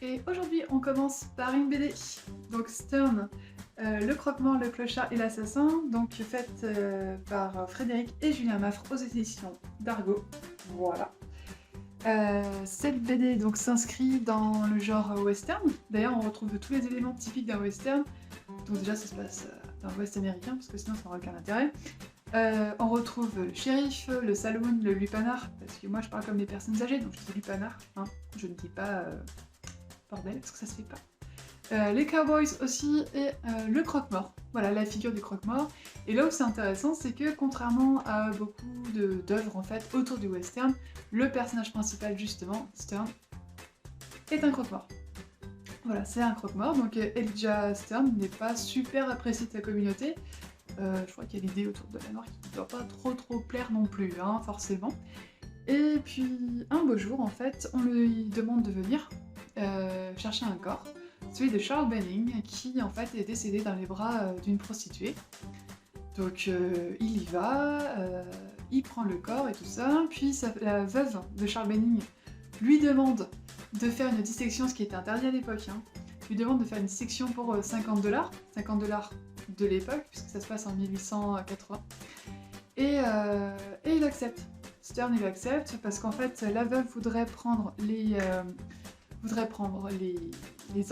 Et aujourd'hui on commence par une BD, donc Stern, le croque-mort, le clochard et l'assassin, donc faite par Frédéric et Julien Maffre aux éditions d'Argo. Voilà. Cette BD donc s'inscrit dans le genre western. D'ailleurs on retrouve tous les éléments typiques d'un western. Donc déjà ça se passe dans l'ouest américain parce que sinon ça n'aurait aucun intérêt. On retrouve le shérif, le saloon, le lupanar, parce que moi je parle comme des personnes âgées, donc je dis lupanar, hein. Je ne dis pas bordel, parce que ça se fait pas. Les cowboys aussi, et le croque-mort. Voilà, la figure du croque-mort. Et là où c'est intéressant, c'est que contrairement à beaucoup d'œuvres en fait autour du western, le personnage principal justement, Stern, est un croque-mort. Voilà, c'est un croque-mort, donc Elijah Stern n'est pas super apprécié de sa communauté. Je crois qu'il y a l'idée autour de la mort qui ne doit pas trop plaire non plus, hein, forcément. Et puis un beau jour, en fait, on lui demande de venir chercher un corps, celui de Charles Benning, qui en fait est décédé dans les bras d'une prostituée. Donc il y va, il prend le corps et tout ça, puis la veuve de Charles Benning lui demande de faire une dissection, ce qui était interdit à l'époque, hein. Lui demande de faire une dissection pour 50 $, 50 $ de l'époque, puisque ça se passe en 1880, et il accepte. Stern il accepte parce qu'en fait la veuve voudrait prendre les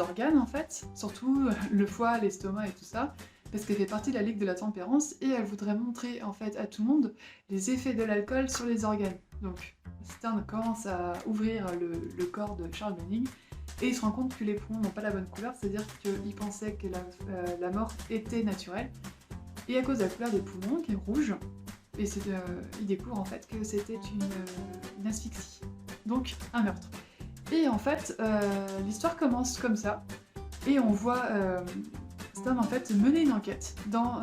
organes en fait, surtout le foie, l'estomac et tout ça, parce qu'elle fait partie de la Ligue de la Tempérance et elle voudrait montrer en fait à tout le monde les effets de l'alcool sur les organes. Donc Stern commence à ouvrir le corps de Charles Benning et il se rend compte que les poumons n'ont pas la bonne couleur, c'est-à-dire qu'il pensait que la mort était naturelle, et à cause de la couleur des poumons qui est rouge, et il découvre en fait que c'était une asphyxie, donc un meurtre. Et en fait, l'histoire commence comme ça, et on voit Stern en fait mener une enquête dans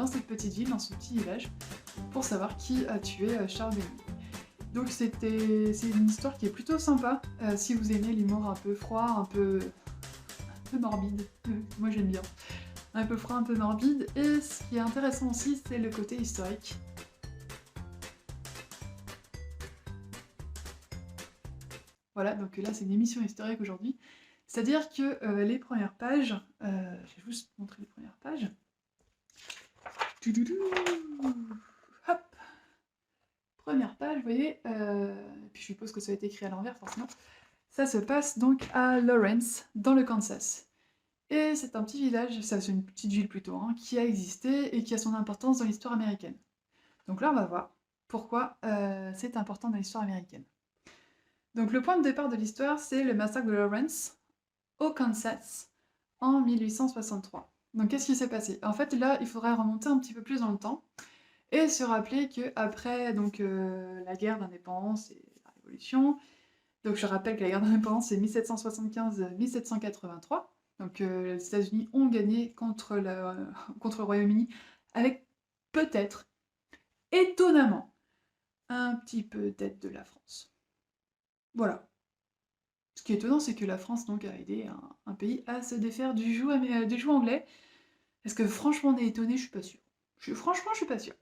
cette petite ville, dans ce petit village, pour savoir qui a tué Charles Benning. Donc c'est une histoire qui est plutôt sympa, si vous aimez l'humour un peu froid, un peu morbide, moi j'aime bien. Un peu froid, un peu morbide, et ce qui est intéressant aussi, c'est le côté historique. Voilà, donc là c'est une émission historique aujourd'hui, c'est-à-dire que les premières pages, je vais juste montrer les premières pages. Hop, première page, vous voyez, puis je suppose que ça a été écrit à l'envers forcément. Ça se passe donc à Lawrence, dans le Kansas. Et c'est un petit village, c'est une petite ville plutôt, hein, qui a existé et qui a son importance dans l'histoire américaine. Donc là on va voir pourquoi c'est important dans l'histoire américaine. Donc le point de départ de l'histoire, c'est le massacre de Lawrence, au Kansas, en 1863. Donc qu'est-ce qui s'est passé? En fait là, il faudrait remonter un petit peu plus dans le temps, et se rappeler qu'après la guerre d'indépendance et la Révolution, donc je rappelle que la guerre d'indépendance c'est 1775-1783, donc les États-Unis ont gagné contre le Royaume-Uni avec peut-être, étonnamment, un petit peu d'aide de la France. Voilà. Ce qui est étonnant, c'est que la France donc a aidé un pays à se défaire du joug anglais. Est-ce que franchement on est étonné? Je suis pas sûre. Franchement, je suis pas sûre.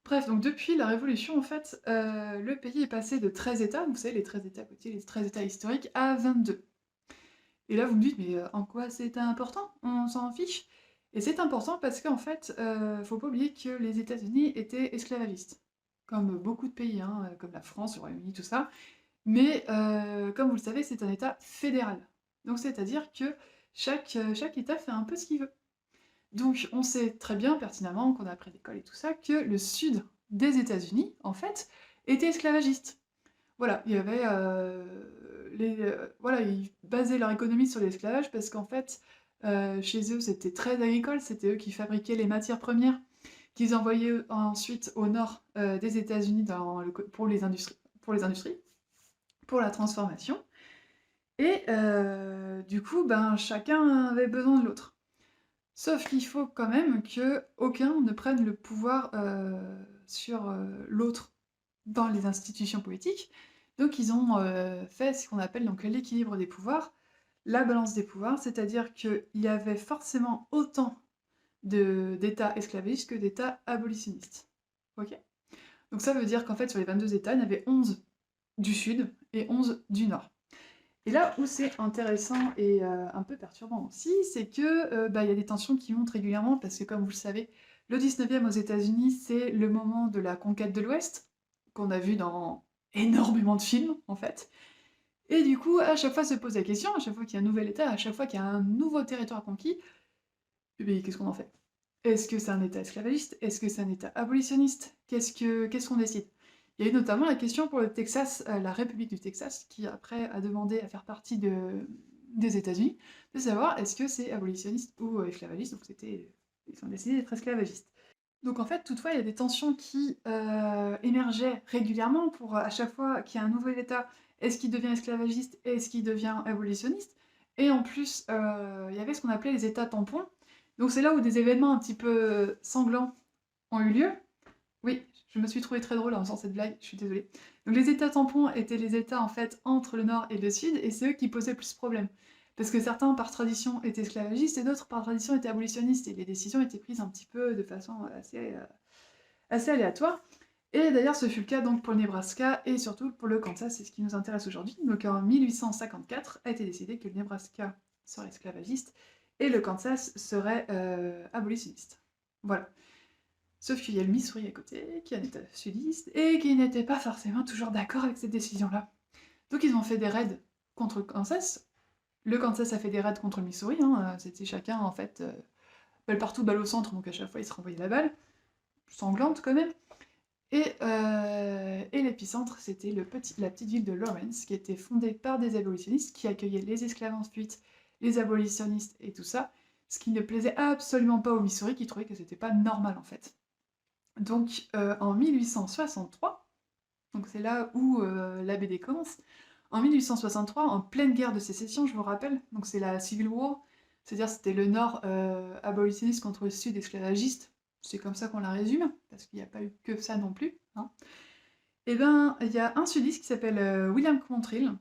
Bref, donc depuis la Révolution, en fait, le pays est passé de 13 États, vous savez, les 13 États côtiers, les 13 États historiques, à 22. Et là, vous me dites, mais en quoi c'est important? On s'en fiche? Et c'est important parce qu'en fait, faut pas oublier que les États-Unis étaient esclavagistes, comme beaucoup de pays, hein, comme la France, le Royaume-Uni, tout ça. Mais comme vous le savez, c'est un État fédéral. Donc c'est-à-dire que chaque État fait un peu ce qu'il veut. Donc on sait très bien, pertinemment, qu'on a appris à l'école et tout ça, que le sud des États-Unis, en fait, était esclavagiste. Voilà, il y avait voilà, ils basaient leur économie sur l'esclavage parce qu'en fait, chez eux, c'était très agricole, c'était eux qui fabriquaient les matières premières qu'ils envoyaient ensuite au nord des États-Unis pour les industries, pour la transformation. Et du coup, ben, chacun avait besoin de l'autre. Sauf qu'il faut quand même qu'aucun ne prenne le pouvoir sur l'autre dans les institutions politiques. Donc ils ont fait ce qu'on appelle donc l'équilibre des pouvoirs, la balance des pouvoirs, c'est-à-dire qu'il y avait forcément autant d'États esclavagistes que d'États abolitionnistes. Ok? Donc ça veut dire qu'en fait sur les 22 États, il y en avait 11 du sud et 11 du nord. Et là où c'est intéressant et un peu perturbant aussi, c'est que, il y a des tensions qui montent régulièrement parce que comme vous le savez, le 19e aux États-Unis, c'est le moment de la conquête de l'Ouest, qu'on a vu dans énormément de films, en fait. Et du coup, à chaque fois se pose la question, à chaque fois qu'il y a un nouvel État, à chaque fois qu'il y a un nouveau territoire conquis, eh beh, qu'est-ce qu'on en fait? Est-ce que c'est un État esclavagiste? Est-ce que c'est un État abolitionniste? Qu'est-ce qu'on décide? Il y a eu notamment la question pour le Texas, la République du Texas, qui après a demandé à faire partie des États-Unis, de savoir est-ce que c'est abolitionniste ou esclavagiste, donc ils ont décidé d'être esclavagistes. Donc en fait, toutefois, il y a des tensions qui émergeaient régulièrement pour à chaque fois qu'il y a un nouvel État, est-ce qu'il devient esclavagiste? Est-ce qu'il devient abolitionniste? Et en plus, il y avait ce qu'on appelait les États tampons. Donc c'est là où des événements un petit peu sanglants ont eu lieu. Oui, je me suis trouvée très drôle en faisant cette blague, je suis désolée. Donc les États tampons étaient les États en fait entre le Nord et le Sud, et c'est eux qui posaient le plus de problèmes. Parce que certains par tradition étaient esclavagistes et d'autres par tradition étaient abolitionnistes, et les décisions étaient prises un petit peu de façon assez aléatoire. Et d'ailleurs ce fut le cas donc pour le Nebraska et surtout pour le Kansas, c'est ce qui nous intéresse aujourd'hui. Donc en 1854 a été décidé que le Nebraska serait esclavagiste et le Kansas serait abolitionniste. Voilà. Sauf qu'il y a le Missouri à côté, qui est un état sudiste, et qui n'était pas forcément toujours d'accord avec cette décision-là. Donc ils ont fait des raids contre le Kansas. Le Kansas a fait des raids contre le Missouri, hein, c'était chacun en fait balle partout, balle au centre, donc à chaque fois ils se renvoyaient la balle, sanglante quand même. Et l'épicentre, c'était la petite ville de Lawrence, qui était fondée par des abolitionnistes, qui accueillaient les esclaves ensuite, les abolitionnistes et tout ça, ce qui ne plaisait absolument pas au Missouri, qui trouvait que c'était pas normal en fait. Donc en 1863, donc c'est là où la BD commence, en 1863, en pleine guerre de sécession, je vous rappelle, donc c'est la Civil War, c'est-à-dire c'était le Nord abolitionniste contre le Sud esclavagiste, c'est comme ça qu'on la résume, parce qu'il n'y a pas eu que ça non plus, hein. Et ben, il y a un sudiste qui s'appelle William Cantrell,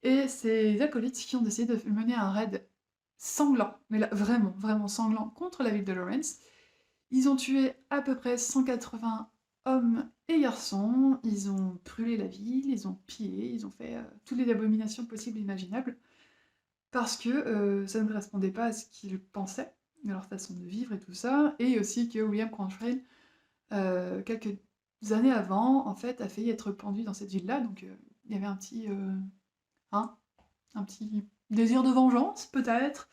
et ses acolytes qui ont décidé de mener un raid sanglant, mais là vraiment, vraiment sanglant, contre la ville de Lawrence. Ils ont tué à peu près 180 hommes et garçons, ils ont brûlé la ville, ils ont pillé, ils ont fait toutes les abominations possibles et imaginables, parce que ça ne correspondait pas à ce qu'ils pensaient, à leur façon de vivre et tout ça, et aussi que William Quantrill, quelques années avant, en fait, a failli être pendu dans cette ville-là, donc il y avait hein, un petit désir de vengeance, peut-être.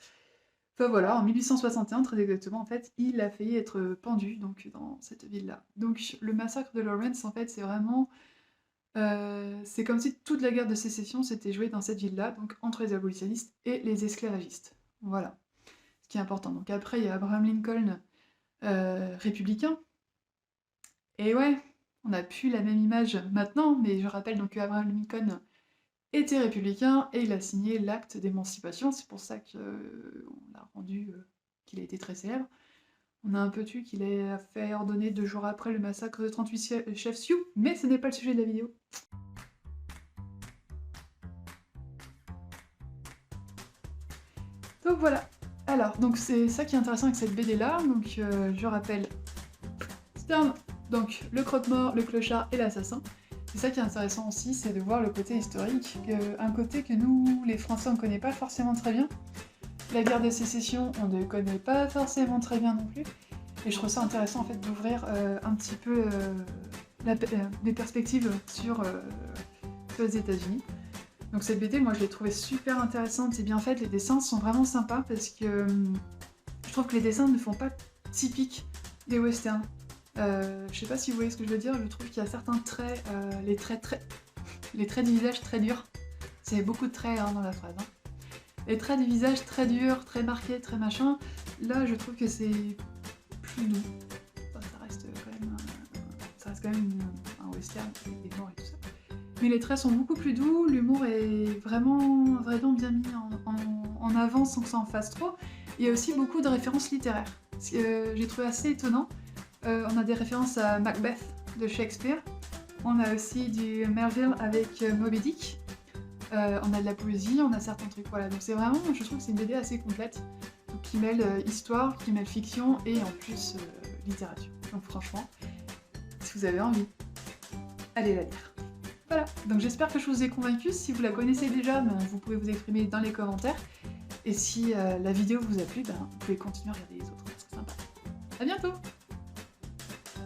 Enfin voilà, en 1861, très exactement, en fait, il a failli être pendu, donc dans cette ville-là. Donc le massacre de Lawrence, en fait, c'est vraiment... c'est comme si toute la guerre de sécession s'était jouée dans cette ville-là, donc entre les abolitionnistes et les esclavagistes. Voilà, ce qui est important. Donc après, il y a Abraham Lincoln, républicain. Et ouais, on n'a plus la même image maintenant, mais je rappelle donc que Abraham Lincoln était républicain et il a signé l'acte d'émancipation, c'est pour ça qu'on l'a rendu, qu'il a été très célèbre. On a un peu tu qu'il a fait ordonner 2 jours après le massacre de 38 chefs Sioux, mais ce n'est pas le sujet de la vidéo. Donc voilà. Alors, donc c'est ça qui est intéressant avec cette BD là, donc je rappelle Stern, donc le croque-mort, le clochard et l'assassin. C'est ça qui est intéressant aussi, c'est de voir le côté historique, un côté que nous, les Français, on ne connaît pas forcément très bien. La guerre de sécession, on ne connaît pas forcément très bien non plus. Et je trouve ça intéressant en fait d'ouvrir un petit peu les perspectives sur les États-Unis. Donc cette BD, moi je l'ai trouvée super intéressante et bien faite, les dessins sont vraiment sympas parce que je trouve que les dessins ne font pas typiques des westerns. Je sais pas si vous voyez ce que je veux dire, je trouve qu'il y a certains traits, les traits du visage très durs. C'est beaucoup de traits dans la phrase. Hein. Les traits du visage très durs, très marqués, très machin, là je trouve que c'est plus doux. Enfin, ça reste quand même un western avec des morts et tout ça. Mais les traits sont beaucoup plus doux, l'humour est vraiment bien mis en avant sans que ça en fasse trop. Il y a aussi beaucoup de références littéraires, ce que j'ai trouvé assez étonnant. On a des références à Macbeth de Shakespeare, on a aussi du Melville avec Moby Dick, on a de la poésie, on a certains trucs, voilà. Donc c'est vraiment, je trouve que c'est une BD assez complète, qui mêle histoire, qui mêle fiction et en plus littérature. Donc franchement, si vous avez envie, allez la lire. Voilà, donc j'espère que je vous ai convaincu. Si vous la connaissez déjà, ben, vous pouvez vous exprimer dans les commentaires. Et si la vidéo vous a plu, ben, vous pouvez continuer à regarder les autres, c'est sympa. À bientôt!